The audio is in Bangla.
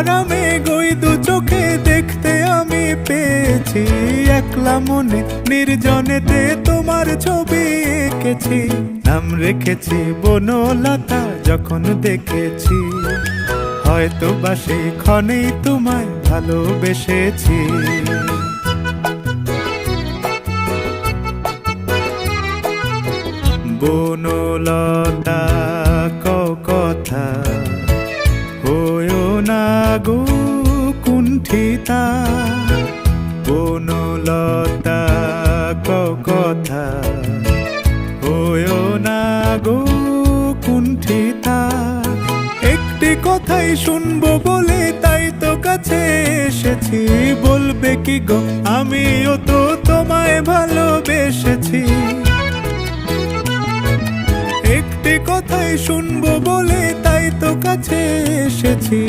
আরামে গই দু চোখে দেখতে আমি পেয়েছি। একলা মনে নির্জনেতে তোমার ছবি এঁকেছি, নাম রেখেছি বনলতা যখন দেখেছি। হয়তো বা সেই ক্ষণেই তোমায় ভালোবেসেছি। বনলতা কথা হয়ো না গো কুণ্ঠিতা, বনলতা কথা হয়ো না গো কুণ্ঠিতা। একটি কথাই শুনবো বলে তাই তো কাছে এসেছি। বলবে কি গো আমিও তো তোমায় ভালোবেসেছি। একটি কথাই শুনবো বলে তাই তো কাছে এসেছি।